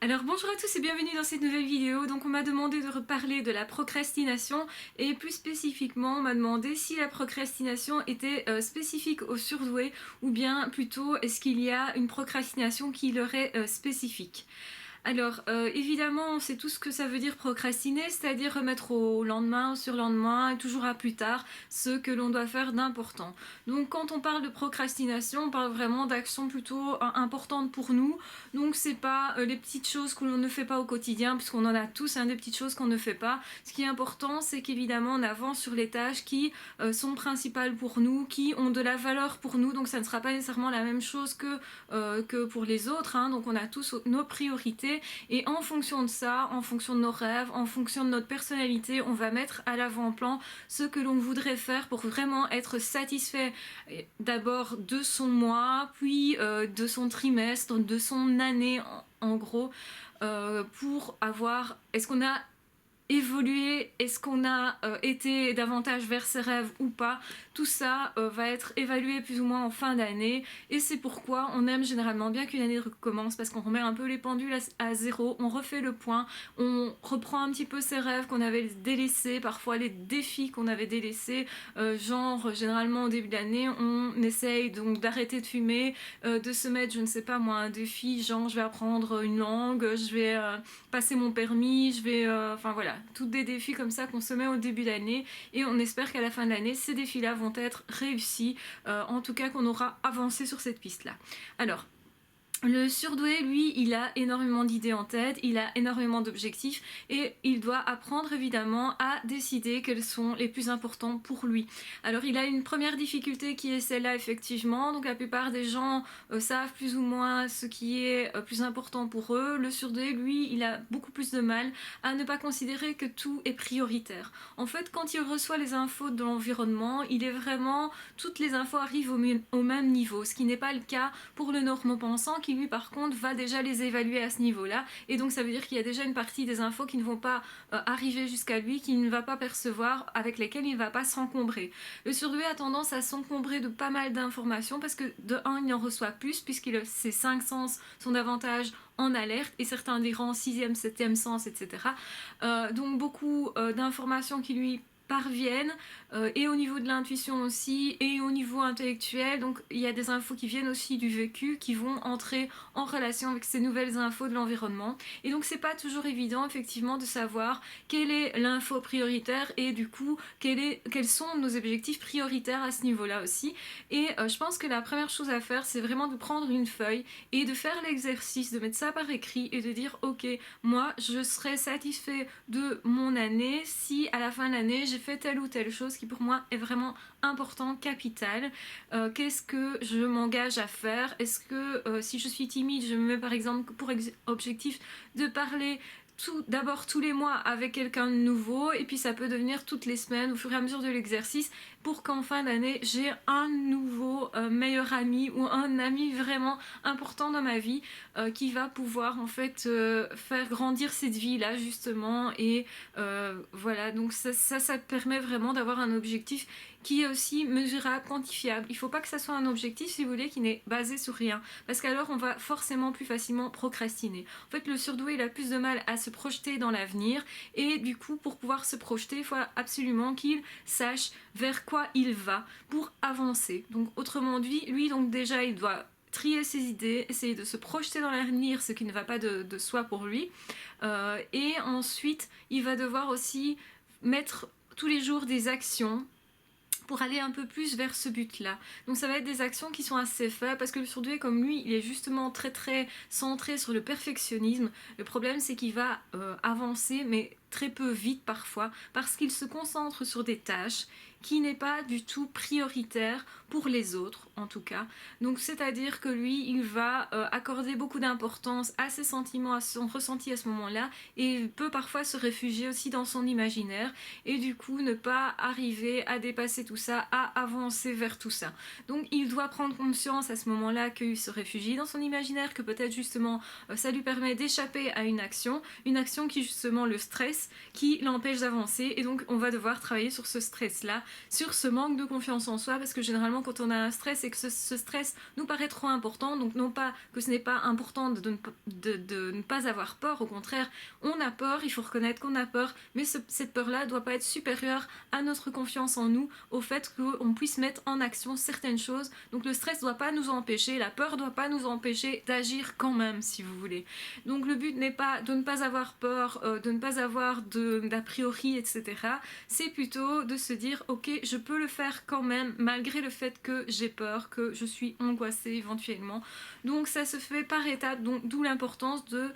Alors bonjour à tous et bienvenue dans cette nouvelle vidéo. Donc on m'a demandé de reparler de la procrastination et plus spécifiquement on m'a demandé si la procrastination était spécifique aux surdoués ou bien plutôt est-ce qu'il y a une procrastination qui leur est spécifique. Alors, évidemment, on sait tout ce que ça veut dire procrastiner, c'est-à-dire remettre au lendemain, au surlendemain, et toujours à plus tard, ce que l'on doit faire d'important. Donc, quand on parle de procrastination, on parle vraiment d'actions plutôt importantes pour nous. Donc, c'est pas les petites choses que l'on ne fait pas au quotidien, puisqu'on en a tous des petites choses qu'on ne fait pas. Ce qui est important, c'est qu'évidemment, on avance sur les tâches qui sont principales pour nous, qui ont de la valeur pour nous. Donc, ça ne sera pas nécessairement la même chose que pour les autres. Donc, on a tous nos priorités. Et en fonction de ça, en fonction de nos rêves, en fonction de notre personnalité, on va mettre à l'avant-plan ce que l'on voudrait faire pour vraiment être satisfait d'abord de son mois, puis de son trimestre, de son année en gros, pour avoir, est-ce qu'on a évolué, est-ce qu'on a été davantage vers ses rêves ou pas. Tout ça va être évalué plus ou moins en fin d'année et c'est pourquoi on aime généralement bien qu'une année recommence parce qu'on remet un peu les pendules à zéro, on refait le point, on reprend un petit peu ses rêves qu'on avait délaissés, parfois les défis qu'on avait délaissés, genre généralement au début de l'année on essaye donc d'arrêter de fumer, de se mettre je ne sais pas moi un défi genre je vais apprendre une langue, je vais passer mon permis, je vais enfin voilà, tous des défis comme ça qu'on se met au début d'année et on espère qu'à la fin de l'année ces défis là vont être réussis, en tout cas qu'on aura avancé sur cette piste là. Alors le surdoué, lui, il a énormément d'idées en tête, il a énormément d'objectifs et il doit apprendre évidemment à décider quels sont les plus importants pour lui. Alors il a une première difficulté qui est celle-là effectivement, donc la plupart des gens savent plus ou moins ce qui est plus important pour eux. Le surdoué, lui, il a beaucoup plus de mal à ne pas considérer que tout est prioritaire. En fait, quand il reçoit les infos de l'environnement, il est vraiment, toutes les infos arrivent au même niveau, ce qui n'est pas le cas pour le normopensant qui lui par contre va déjà les évaluer à ce niveau-là et donc ça veut dire qu'il y a déjà une partie des infos qui ne vont pas arriver jusqu'à lui, qu'il ne va pas percevoir, avec lesquelles il ne va pas s'encombrer. Le surdoué a tendance à s'encombrer de pas mal d'informations parce que de un il en reçoit plus puisque ses 5 sens sont davantage en alerte et certains diront 6e, 7e sens, etc. Donc beaucoup d'informations qui lui parviennent et au niveau de l'intuition aussi et au niveau intellectuel, donc il y a des infos qui viennent aussi du vécu qui vont entrer en relation avec ces nouvelles infos de l'environnement et donc c'est pas toujours évident effectivement de savoir quelle est l'info prioritaire et du coup quels sont nos objectifs prioritaires à ce niveau là aussi et je pense que la première chose à faire c'est vraiment de prendre une feuille et de faire l'exercice, de mettre ça par écrit et de dire ok, moi je serai satisfait de mon année si à la fin de l'année j'ai fait telle ou telle chose qui pour moi est vraiment important, capital. Qu'est-ce que je m'engage à faire? Est-ce que si je suis timide, je me mets par exemple pour objectif de parler d'abord tous les mois avec quelqu'un de nouveau et puis ça peut devenir toutes les semaines au fur et à mesure de l'exercice pour qu'en fin d'année j'ai un nouveau meilleur ami ou un ami vraiment important dans ma vie qui va pouvoir en fait faire grandir cette vie là justement et voilà, donc ça permet vraiment d'avoir un objectif qui est aussi mesurable, quantifiable. Il ne faut pas que ça soit un objectif, si vous voulez, qui n'est basé sur rien, parce qu'alors on va forcément plus facilement procrastiner. En fait, le surdoué, il a plus de mal à se projeter dans l'avenir, et du coup, pour pouvoir se projeter, il faut absolument qu'il sache vers quoi il va pour avancer. Donc, autrement dit, lui, donc déjà, il doit trier ses idées, essayer de se projeter dans l'avenir, ce qui ne va pas de soi pour lui. Et ensuite, il va devoir aussi mettre tous les jours des actions pour aller un peu plus vers ce but-là. Donc ça va être des actions qui sont assez faibles parce que le surdoué comme lui, il est justement très très centré sur le perfectionnisme. Le problème c'est qu'il va avancer mais très peu vite parfois parce qu'il se concentre sur des tâches qui n'est pas du tout prioritaire pour les autres en tout cas. Donc c'est-à-dire que lui, il va accorder beaucoup d'importance à ses sentiments, à son ressenti à ce moment-là et il peut parfois se réfugier aussi dans son imaginaire et du coup ne pas arriver à dépasser tout ça, à avancer vers tout ça. Donc il doit prendre conscience à ce moment-là qu'il se réfugie dans son imaginaire, que peut-être justement ça lui permet d'échapper à une action qui justement le stress, qui l'empêche d'avancer et donc on va devoir travailler sur ce stress-là sur ce manque de confiance en soi, parce que généralement quand on a un stress et que ce stress nous paraît trop important, donc non pas que ce n'est pas important de ne pas avoir peur, au contraire, on a peur, il faut reconnaître qu'on a peur, mais cette peur-là doit pas être supérieure à notre confiance en nous, au fait qu'on puisse mettre en action certaines choses. Donc le stress doit pas nous empêcher, la peur doit pas nous empêcher d'agir quand même, si vous voulez. Donc le but n'est pas de ne pas avoir peur, de ne pas avoir d'a priori, etc. C'est plutôt de se dire, ok, je peux le faire quand même, malgré le fait que j'ai peur, que je suis angoissée éventuellement. Donc ça se fait par étapes, donc d'où l'importance de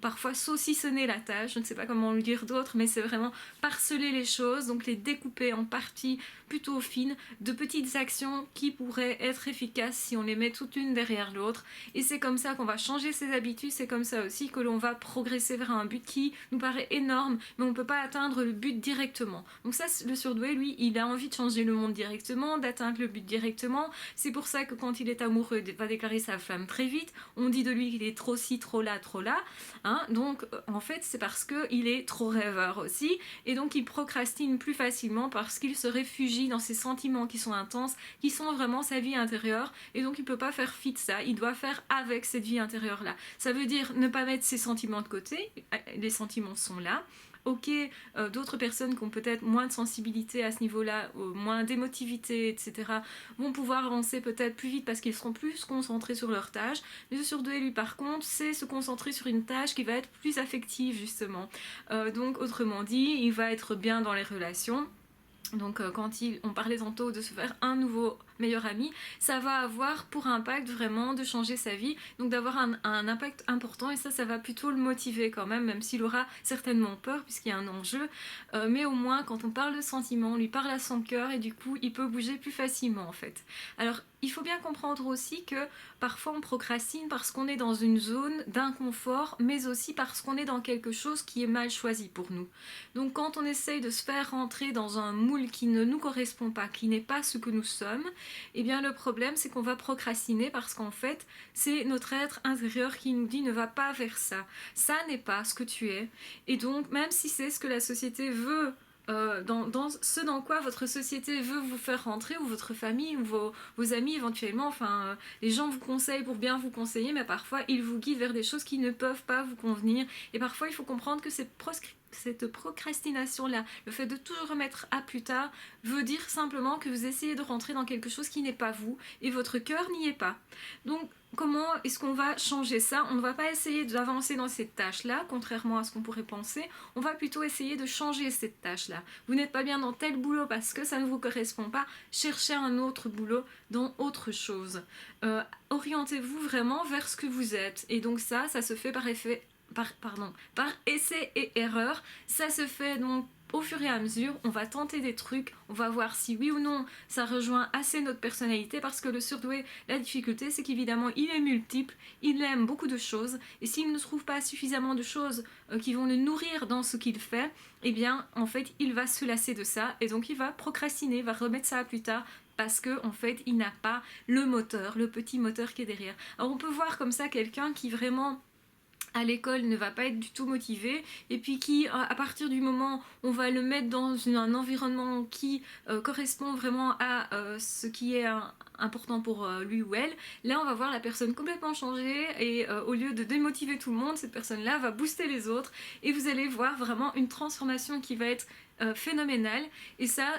parfois saucissonner la tâche, je ne sais pas comment le dire d'autre, mais c'est vraiment parceller les choses, donc les découper en parties plutôt fines, de petites actions qui pourraient être efficaces si on les met toutes l'une derrière l'autre, et c'est comme ça qu'on va changer ses habitudes, c'est comme ça aussi que l'on va progresser vers un but qui nous paraît énorme, mais on ne peut pas atteindre le but directement. Donc ça, le surdoué, lui, il a envie de changer le monde directement, d'atteindre le but directement, c'est pour ça que quand il est amoureux, il va déclarer sa flamme très vite, on dit de lui qu'il est trop ci, trop là, hein. Donc en fait c'est parce qu'il est trop rêveur aussi, et donc il procrastine plus facilement parce qu'il se réfugie dans ses sentiments qui sont intenses, qui sont vraiment sa vie intérieure, et donc il peut pas faire fi de ça, il doit faire avec cette vie intérieure là. Ça veut dire ne pas mettre ses sentiments de côté, les sentiments sont là. Ok, d'autres personnes qui ont peut-être moins de sensibilité à ce niveau-là, moins d'émotivité, etc., vont pouvoir avancer peut-être plus vite parce qu'ils seront plus concentrés sur leur tâche. Mais le surdoué, lui, par contre, c'est se concentrer sur une tâche qui va être plus affective, justement. Donc, autrement dit, il va être bien dans les relations. Donc quand on parlait tantôt de se faire un nouveau meilleur ami, ça va avoir pour impact vraiment de changer sa vie, donc d'avoir un impact important, et ça va plutôt le motiver quand même s'il aura certainement peur puisqu'il y a un enjeu, mais au moins quand on parle de sentiments, on lui parle à son cœur et du coup il peut bouger plus facilement en fait. Alors il faut bien comprendre aussi que parfois on procrastine parce qu'on est dans une zone d'inconfort, mais aussi parce qu'on est dans quelque chose qui est mal choisi pour nous. Donc quand on essaye de se faire rentrer dans un moule qui ne nous correspond pas, qui n'est pas ce que nous sommes, eh bien le problème c'est qu'on va procrastiner parce qu'en fait c'est notre être intérieur qui nous dit ne va pas vers ça. Ça n'est pas ce que tu es. Et donc même si c'est ce que la société veut, dans ce dans quoi votre société veut vous faire rentrer, ou votre famille, ou vos amis éventuellement, enfin les gens vous conseillent pour bien vous conseiller, mais parfois ils vous guident vers des choses qui ne peuvent pas vous convenir, et parfois il faut comprendre que cette procrastination-là, le fait de toujours remettre à plus tard, veut dire simplement que vous essayez de rentrer dans quelque chose qui n'est pas vous, et votre cœur n'y est pas. Donc comment est-ce qu'on va changer ça? On ne va pas essayer d'avancer dans cette tâche-là, contrairement à ce qu'on pourrait penser, on va plutôt essayer de changer cette tâche-là. Vous n'êtes pas bien dans tel boulot parce que ça ne vous correspond pas, cherchez un autre boulot dans autre chose. Orientez-vous vraiment vers ce que vous êtes, et donc ça se fait par essai et erreur. Ça se fait donc au fur et à mesure, on va tenter des trucs, on va voir si oui ou non ça rejoint assez notre personnalité, parce que le surdoué, la difficulté c'est qu'évidemment il est multiple, il aime beaucoup de choses, et s'il ne trouve pas suffisamment de choses qui vont le nourrir dans ce qu'il fait, eh bien en fait il va se lasser de ça, et donc il va procrastiner, va remettre ça à plus tard, parce que en fait il n'a pas le moteur, le petit moteur qui est derrière. Alors on peut voir comme ça quelqu'un qui vraiment à l'école ne va pas être du tout motivé, et puis qui à partir du moment où on va le mettre dans un environnement qui correspond vraiment à ce qui est important pour lui ou elle, là on va voir la personne complètement changer, et au lieu de démotiver tout le monde, cette personne là va booster les autres, et vous allez voir vraiment une transformation qui va être phénoménale. Et ça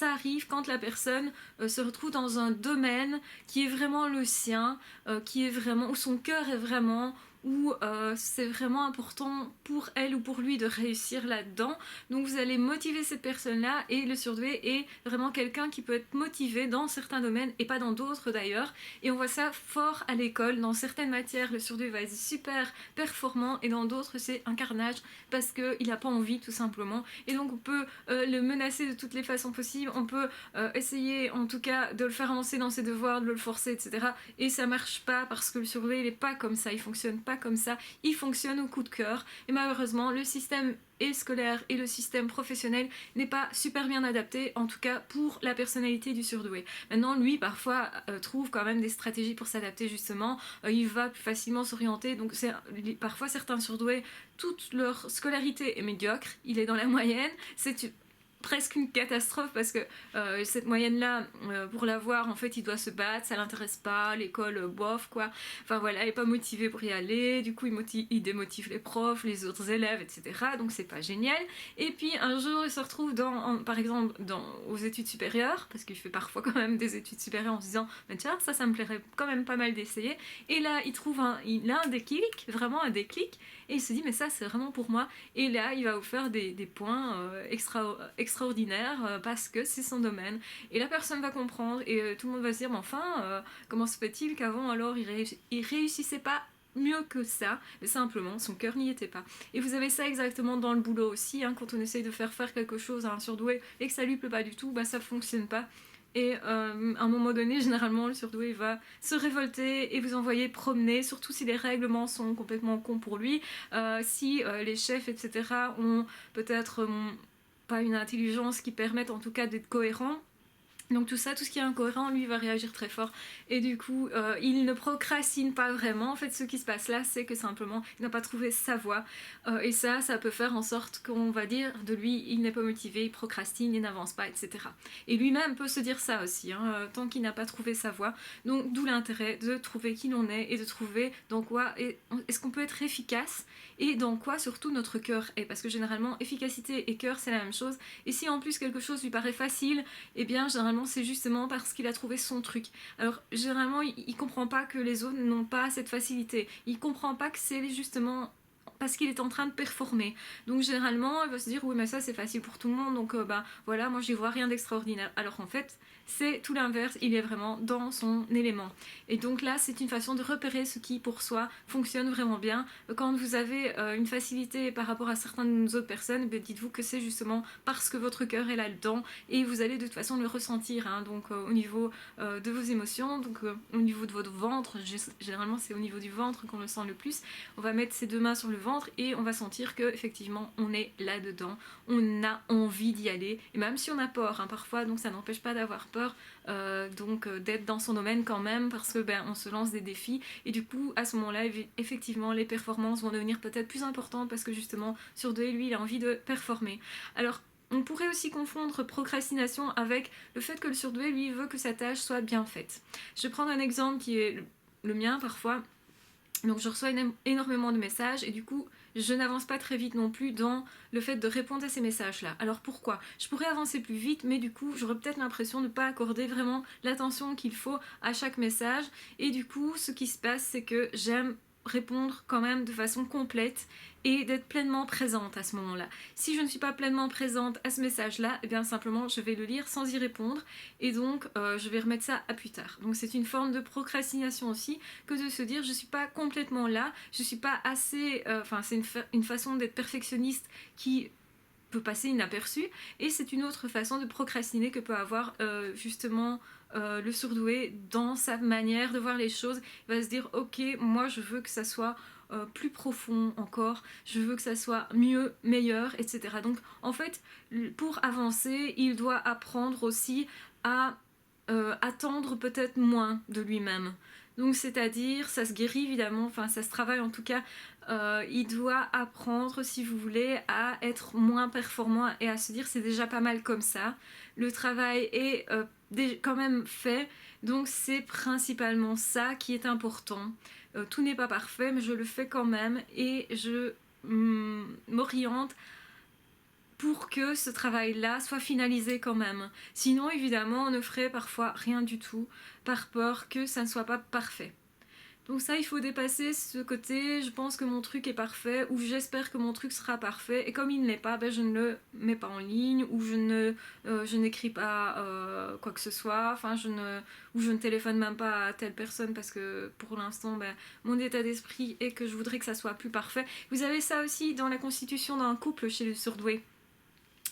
arrive quand la personne se retrouve dans un domaine qui est vraiment le sien, qui est vraiment, où son cœur est vraiment, où c'est vraiment important pour elle ou pour lui de réussir là-dedans. Donc vous allez motiver cette personne-là, et le surdoué est vraiment quelqu'un qui peut être motivé dans certains domaines et pas dans d'autres d'ailleurs. Et on voit ça fort à l'école, dans certaines matières le surdoué va être super performant, et dans d'autres c'est un carnage parce qu'il n'a pas envie tout simplement. Et donc on peut le menacer de toutes les façons possibles, on peut essayer en tout cas de le faire avancer dans ses devoirs, de le forcer, etc. Et ça marche pas parce que le surdoué il est pas comme ça, il fonctionne pas comme ça, il fonctionne au coup de cœur, et malheureusement le système scolaire et le système professionnel n'est pas super bien adapté, en tout cas pour la personnalité du surdoué. Maintenant lui parfois trouve quand même des stratégies pour s'adapter justement, il va plus facilement s'orienter, donc parfois certains surdoués, toute leur scolarité est médiocre, il est dans la moyenne, c'est presque une catastrophe parce que cette moyenne-là, pour l'avoir, en fait, il doit se battre, ça l'intéresse pas, l'école, bof, quoi. Enfin voilà, il est pas motivé pour y aller, du coup, il démotive les profs, les autres élèves, etc. Donc c'est pas génial. Et puis un jour, il se retrouve par exemple, aux études supérieures, parce qu'il fait parfois quand même des études supérieures en se disant, mais tiens, ça me plairait quand même pas mal d'essayer. Et là, il a un déclic, vraiment un déclic, et il se dit, mais ça, c'est vraiment pour moi. Et là, il va vous faire des points extraordinaires parce que c'est son domaine. Et la personne va comprendre et tout le monde va se dire, mais enfin, comment se fait-il qu'avant, alors, il réussissait pas mieux que ça, mais simplement son cœur n'y était pas. Et vous avez ça exactement dans le boulot aussi, hein, quand on essaye de faire quelque chose à un surdoué et que ça lui plaît pas du tout, bah ça fonctionne pas. Et à un moment donné, généralement, le surdoué va se révolter et vous envoyer promener, surtout si les règlements sont complètement cons pour lui, si les chefs, etc., ont peut-être pas une intelligence qui permette en tout cas d'être cohérent. Donc tout ça, tout ce qui est incohérent, lui va réagir très fort. Et du coup, il ne procrastine pas vraiment. En fait, ce qui se passe là, c'est que simplement, il n'a pas trouvé sa voie. Et ça peut faire en sorte qu'on va dire de lui, il n'est pas motivé, il procrastine, il n'avance pas, etc. Et lui-même peut se dire ça aussi, hein, tant qu'il n'a pas trouvé sa voie. Donc d'où l'intérêt de trouver qui l'on est et de trouver dans quoi est-ce qu'on peut être efficace et dans quoi surtout notre cœur est. Parce que généralement, efficacité et cœur, c'est la même chose. Et si en plus quelque chose lui paraît facile, eh bien généralement c'est justement parce qu'il a trouvé son truc. Alors généralement il comprend pas que les autres n'ont pas cette facilité. Il comprend pas que c'est justement parce qu'il est en train de performer. Donc généralement il va se dire oui mais ça c'est facile pour tout le monde donc bah voilà moi j'y vois rien d'extraordinaire. Alors qu'en fait c'est tout l'inverse, il est vraiment dans son élément. Et donc là c'est une façon de repérer ce qui pour soi fonctionne vraiment bien. Quand vous avez une facilité par rapport à certaines autres personnes, dites-vous que c'est justement parce que votre cœur est là-dedans et vous allez de toute façon le ressentir, hein, donc au niveau de vos émotions, donc au niveau de votre ventre, généralement c'est au niveau du ventre qu'on le sent le plus. On va mettre ses deux mains sur le ventre et on va sentir que effectivement on est là-dedans, on a envie d'y aller, et même si on a peur, hein, parfois, donc ça n'empêche pas d'avoir peur, d'être dans son domaine quand même, parce que on se lance des défis, et du coup à ce moment-là, effectivement les performances vont devenir peut-être plus importantes, parce que justement surdoué, lui, il a envie de performer. Alors on pourrait aussi confondre procrastination avec le fait que le surdoué, lui, veut que sa tâche soit bien faite. Je vais prendre un exemple qui est le mien parfois. Donc je reçois énormément de messages et du coup je n'avance pas très vite non plus dans le fait de répondre à ces messages-là. Alors pourquoi ? Je pourrais avancer plus vite, mais du coup j'aurais peut-être l'impression de ne pas accorder vraiment l'attention qu'il faut à chaque message. Et du coup ce qui se passe, c'est que j'aime répondre quand même de façon complète et d'être pleinement présente à ce moment-là. Si je ne suis pas pleinement présente à ce message-là, eh bien simplement je vais le lire sans y répondre et donc je vais remettre ça à plus tard. Donc c'est une forme de procrastination aussi que de se dire je suis pas complètement là, je suis pas assez... c'est une façon d'être perfectionniste qui peut passer inaperçue, et c'est une autre façon de procrastiner que peut avoir justement le surdoué dans sa manière de voir les choses. Il va se dire ok, moi je veux que ça soit plus profond encore, je veux que ça soit mieux, meilleur, etc. Donc en fait, pour avancer, il doit apprendre aussi à attendre peut-être moins de lui-même. Donc c'est-à-dire, ça se guérit évidemment, enfin ça se travaille en tout cas, il doit apprendre, si vous voulez, à être moins performant et à se dire c'est déjà pas mal comme ça. Le travail est quand même fait, donc c'est principalement ça qui est important. Tout n'est pas parfait, mais je le fais quand même et je m'oriente pour que ce travail-là soit finalisé quand même. Sinon, évidemment, on ne ferait parfois rien du tout, par peur que ça ne soit pas parfait. Donc ça, il faut dépasser ce côté, je pense que mon truc est parfait, ou j'espère que mon truc sera parfait, et comme il ne l'est pas, je ne le mets pas en ligne, ou je n'écris pas quoi que ce soit, ou je ne téléphone même pas à telle personne, parce que pour l'instant, mon état d'esprit est que je voudrais que ça soit plus parfait. Vous avez ça aussi dans la constitution d'un couple chez le surdoué.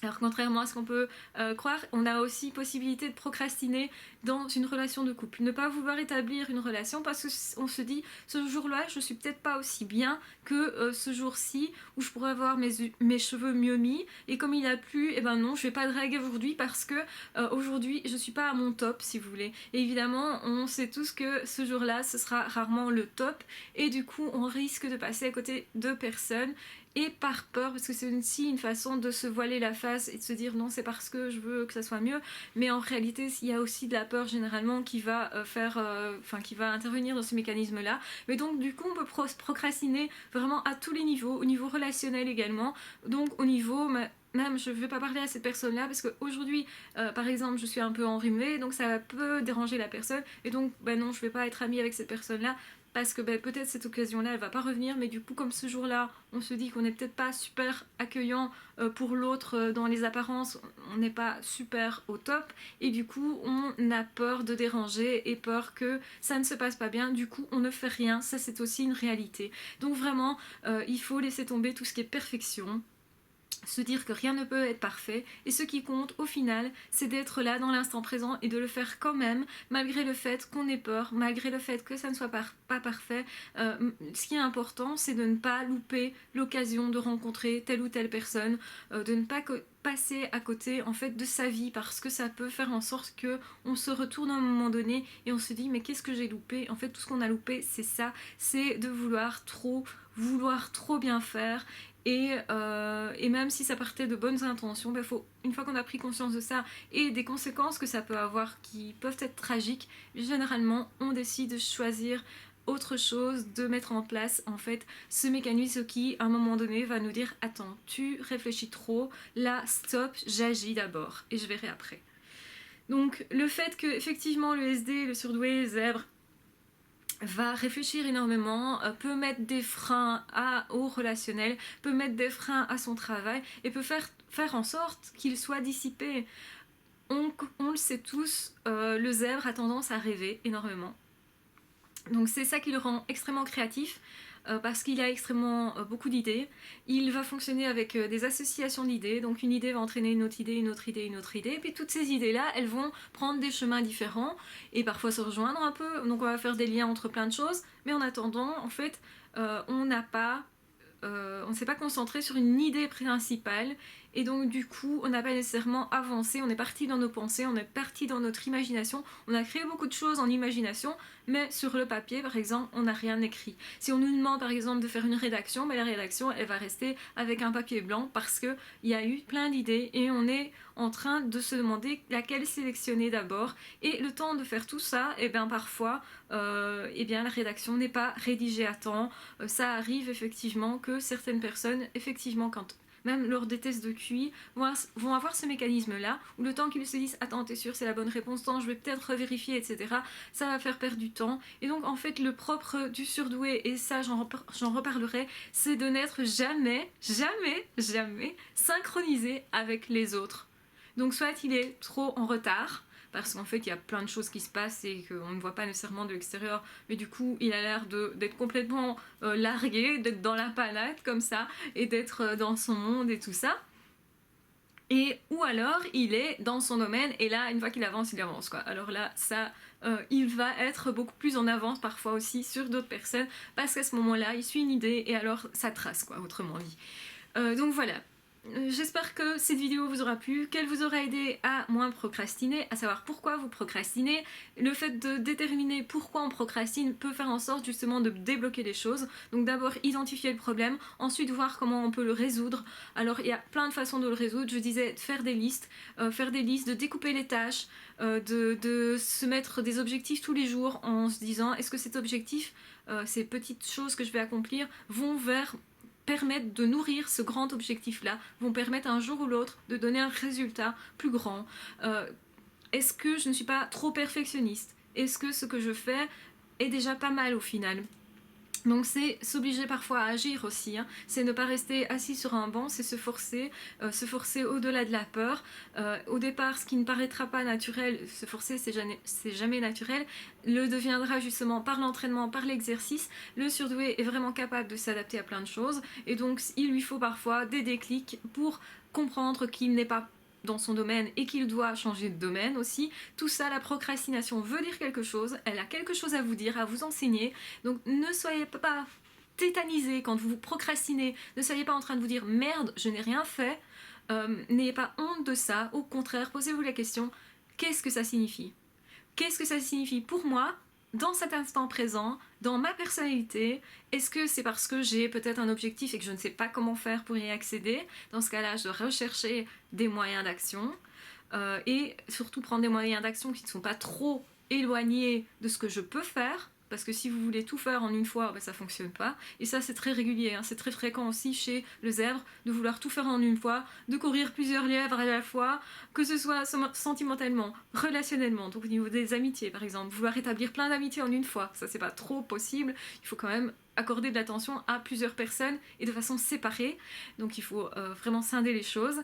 Alors contrairement à ce qu'on peut croire, on a aussi possibilité de procrastiner dans une relation de couple. Ne pas vouloir établir une relation parce qu'on se dit ce jour-là je suis peut-être pas aussi bien que ce jour-ci où je pourrais avoir mes cheveux mieux mis, et comme il a plu, et non, je vais pas draguer aujourd'hui parce que aujourd'hui je suis pas à mon top, si vous voulez. Et évidemment on sait tous que ce jour-là ce sera rarement le top, et du coup on risque de passer à côté de personnes et par peur, parce que c'est aussi une façon de se voiler la face et de se dire non, c'est parce que je veux que ça soit mieux, mais en réalité il y a aussi de la peur généralement qui va qui va intervenir dans ce mécanisme là. Mais donc du coup on peut procrastiner vraiment à tous les niveaux, au niveau relationnel également, donc au niveau même je ne vais pas parler à cette personne là parce qu'aujourd'hui par exemple je suis un peu enrhumée, donc ça peut déranger la personne, et donc non, je ne vais pas être amie avec cette personne là parce que peut-être cette occasion-là, elle va pas revenir, mais du coup, comme ce jour-là, on se dit qu'on n'est peut-être pas super accueillant pour l'autre dans les apparences, on n'est pas super au top, et du coup, on a peur de déranger et peur que ça ne se passe pas bien, du coup, on ne fait rien, ça c'est aussi une réalité. Donc vraiment, il faut laisser tomber tout ce qui est perfection, se dire que rien ne peut être parfait, et ce qui compte au final c'est d'être là dans l'instant présent et de le faire quand même malgré le fait qu'on ait peur, malgré le fait que ça ne soit pas parfait. Ce qui est important c'est de ne pas louper l'occasion de rencontrer telle ou telle personne, de ne pas passer à côté en fait de sa vie, parce que ça peut faire en sorte que on se retourne à un moment donné et on se dit mais qu'est-ce que j'ai loupé. En fait tout ce qu'on a loupé c'est ça, c'est de vouloir trop bien faire. Et même si ça partait de bonnes intentions, faut, une fois qu'on a pris conscience de ça et des conséquences que ça peut avoir qui peuvent être tragiques, généralement on décide de choisir autre chose, de mettre en place en fait ce mécanisme qui à un moment donné va nous dire attends, tu réfléchis trop, là stop, j'agis d'abord et je verrai après. Donc le fait que effectivement le SD, le surdoué, le zèbre va réfléchir énormément, peut mettre des freins au relationnel, peut mettre des freins à son travail et peut faire en sorte qu'il soit dissipé. On le sait tous, le zèbre a tendance à rêver énormément. Donc c'est ça qui le rend extrêmement créatif, parce qu'il a extrêmement beaucoup d'idées. Il va fonctionner avec des associations d'idées, donc une idée va entraîner une autre idée, une autre idée, une autre idée, et puis toutes ces idées-là, elles vont prendre des chemins différents, et parfois se rejoindre un peu, donc on va faire des liens entre plein de choses, mais en attendant, en fait, on ne s'est pas concentré sur une idée principale, et donc du coup on n'a pas nécessairement avancé, on est parti dans nos pensées, on est parti dans notre imagination, on a créé beaucoup de choses en imagination, mais sur le papier par exemple on n'a rien écrit. Si on nous demande par exemple de faire une rédaction, la rédaction elle va rester avec un papier blanc parce qu'il y a eu plein d'idées et on est en train de se demander laquelle sélectionner d'abord, et le temps de faire tout ça, et bien parfois la rédaction n'est pas rédigée à temps. Ça arrive effectivement que certaines personnes, effectivement quand même lors des tests de QI, vont avoir ce mécanisme-là, où le temps qu'ils se disent « Attends, t'es sûr, c'est la bonne réponse, attends, je vais peut-être vérifier, etc. » Ça va faire perdre du temps. Et donc, en fait, le propre du surdoué, et ça, j'en reparlerai, c'est de n'être jamais, jamais, jamais synchronisé avec les autres. Donc, soit il est trop en retard, parce qu'en fait il y a plein de choses qui se passent et qu'on ne voit pas nécessairement de l'extérieur, mais du coup il a l'air d'être complètement largué, d'être dans la panade comme ça, et d'être dans son monde et tout ça. Et ou alors il est dans son domaine, et là une fois qu'il avance, il avance quoi. Alors là ça il va être beaucoup plus en avance parfois aussi sur d'autres personnes, parce qu'à ce moment là il suit une idée et alors ça trace quoi, autrement dit. Donc voilà. J'espère que cette vidéo vous aura plu, qu'elle vous aura aidé à moins procrastiner, à savoir pourquoi vous procrastinez. Le fait de déterminer pourquoi on procrastine peut faire en sorte justement de débloquer les choses. Donc d'abord identifier le problème, ensuite voir comment on peut le résoudre. Alors il y a plein de façons de le résoudre. Je disais de faire des listes, de découper les tâches, de se mettre des objectifs tous les jours en se disant est-ce que cet objectif, ces petites choses que je vais accomplir vont permettre de nourrir ce grand objectif-là, vont permettre un jour ou l'autre de donner un résultat plus grand. Est-ce que je ne suis pas trop perfectionniste? Est-ce que ce que je fais est déjà pas mal au final? Donc c'est s'obliger parfois à agir aussi, hein. C'est ne pas rester assis sur un banc, c'est se forcer au-delà de la peur. Au départ, ce qui ne paraîtra pas naturel, se forcer c'est jamais naturel, le deviendra justement par l'entraînement, par l'exercice. Le surdoué est vraiment capable de s'adapter à plein de choses, et donc il lui faut parfois des déclics pour comprendre qu'il n'est pas dans son domaine et qu'il doit changer de domaine aussi. Tout ça, la procrastination veut dire quelque chose, elle a quelque chose à vous dire, à vous enseigner. Donc ne soyez pas tétanisés quand vous procrastinez, ne soyez pas en train de vous dire merde, je n'ai rien fait. N'ayez pas honte de ça, au contraire, posez-vous la question, qu'est-ce que ça signifie? Qu'est-ce que ça signifie pour moi dans cet instant présent, dans ma personnalité, est-ce que c'est parce que j'ai peut-être un objectif et que je ne sais pas comment faire pour y accéder? Dans ce cas-là, je dois rechercher des moyens d'action et surtout prendre des moyens d'action qui ne sont pas trop éloignés de ce que je peux faire. Parce que si vous voulez tout faire en une fois, ben ça fonctionne pas. Et ça, c'est très régulier, hein. C'est très fréquent aussi chez le zèbre de vouloir tout faire en une fois, de courir plusieurs lièvres à la fois, que ce soit sentimentalement, relationnellement, donc au niveau des amitiés par exemple, vouloir établir plein d'amitiés en une fois, ça c'est pas trop possible. Il faut quand même accorder de l'attention à plusieurs personnes et de façon séparée, donc il faut vraiment scinder les choses.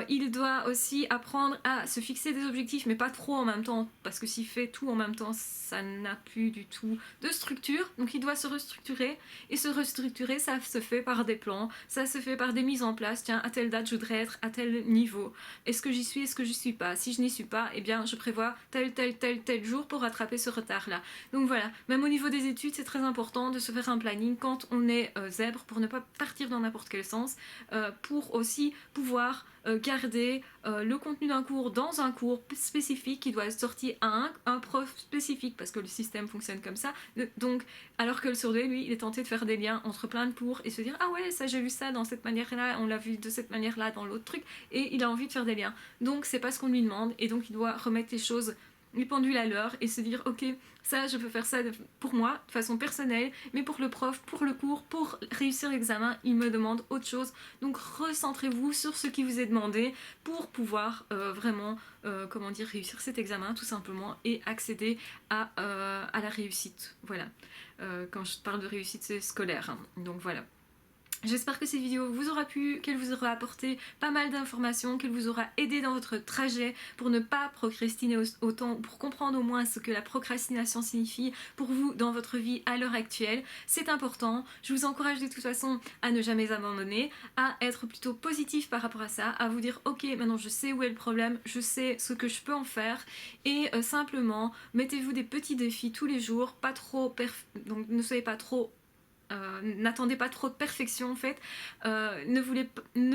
Il doit aussi apprendre à se fixer des objectifs, mais pas trop en même temps, parce que s'il fait tout en même temps, ça n'a plus du tout de structure. Donc il doit se restructurer, et se restructurer, ça se fait par des plans, ça se fait par des mises en place. Tiens, à telle date, je voudrais être à tel niveau. Est-ce que j'y suis, est-ce que j'y suis pas? Si je n'y suis pas, eh bien, je prévois tel jour pour rattraper ce retard-là. Donc voilà, même au niveau des études, c'est très important de se faire un planning quand on est zèbre, pour ne pas partir dans n'importe quel sens, pour aussi pouvoir garder le contenu d'un cours dans un cours spécifique qui doit être sorti à un prof spécifique, parce que le système fonctionne comme ça. Donc, alors que le surdoué, lui, il est tenté de faire des liens entre plein de cours et se dire « Ah ouais, ça j'ai vu ça dans cette manière-là, on l'a vu de cette manière-là dans l'autre truc », et il a envie de faire des liens. Donc, c'est pas ce qu'on lui demande, et donc il doit remettre les choses, les pendules à l'heure, et se dire « Ok, ça, je peux faire ça pour moi, de façon personnelle, mais pour le prof, pour le cours, pour réussir l'examen, il me demande autre chose. » Donc recentrez-vous sur ce qui vous est demandé pour pouvoir vraiment réussir cet examen tout simplement et accéder à la réussite. Voilà. Quand je parle de réussite, c'est scolaire, hein. Donc voilà. J'espère que cette vidéo vous aura plu, qu'elle vous aura apporté pas mal d'informations, qu'elle vous aura aidé dans votre trajet pour ne pas procrastiner autant, pour comprendre au moins ce que la procrastination signifie pour vous dans votre vie à l'heure actuelle. C'est important. Je vous encourage de toute façon à ne jamais abandonner, à être plutôt positif par rapport à ça, à vous dire ok, maintenant je sais où est le problème, je sais ce que je peux en faire, et simplement mettez-vous des petits défis tous les jours, pas trop donc ne soyez pas trop n'attendez pas trop de perfection en fait, ne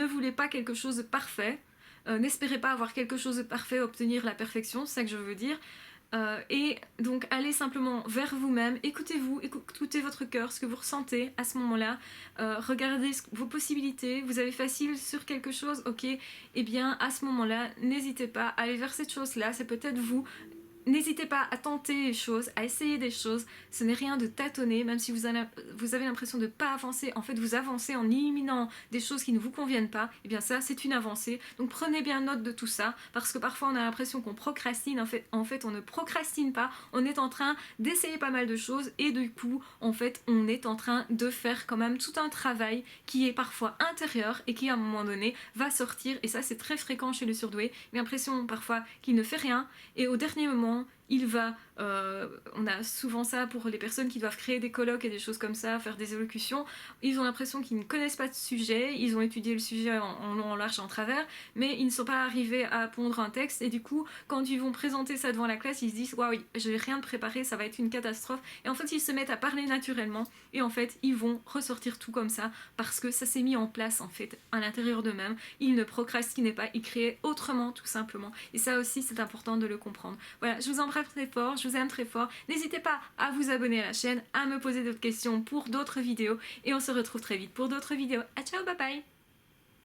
voulez pas quelque chose de parfait, n'espérez pas avoir quelque chose de parfait, obtenir la perfection, c'est ça que je veux dire. Et donc allez simplement vers vous-même, écoutez-vous, écoutez votre cœur, ce que vous ressentez à ce moment-là, regardez vos possibilités, vous avez facile sur quelque chose, ok, et bien à ce moment-là, n'hésitez pas à aller vers cette chose-là, c'est peut-être vous. N'hésitez pas à tenter les choses, à essayer des choses. Ce n'est rien de tâtonner, même si vous avez l'impression de ne pas avancer. En fait, vous avancez en éliminant des choses qui ne vous conviennent pas. Et bien ça, c'est une avancée. Donc prenez bien note de tout ça, parce que parfois on a l'impression qu'on procrastine. En fait, on ne procrastine pas. On est en train d'essayer pas mal de choses, et du coup, en fait, on est en train de faire quand même tout un travail qui est parfois intérieur et qui, à un moment donné, va sortir. Et ça, c'est très fréquent chez le surdoué. Il a l'impression parfois qu'il ne fait rien, et au dernier moment, il va, on a souvent ça pour les personnes qui doivent créer des colloques et des choses comme ça, faire des élocutions, ils ont l'impression qu'ils ne connaissent pas de sujet, ils ont étudié le sujet en long, en large, en travers, mais ils ne sont pas arrivés à pondre un texte, et du coup, quand ils vont présenter ça devant la classe, ils se disent « Waouh, je n'ai rien de préparé, ça va être une catastrophe », et en fait, ils se mettent à parler naturellement, et en fait, ils vont ressortir tout comme ça, parce que ça s'est mis en place, en fait, à l'intérieur d'eux-mêmes. Ils ne procrastinaient pas, ils créaient autrement, tout simplement, et ça aussi, c'est important de le comprendre. Voilà, je vous embrasse très fort, je vous aime très fort. N'hésitez pas à vous abonner à la chaîne, à me poser d'autres questions pour d'autres vidéos, et on se retrouve très vite pour d'autres vidéos. À ciao, bye bye!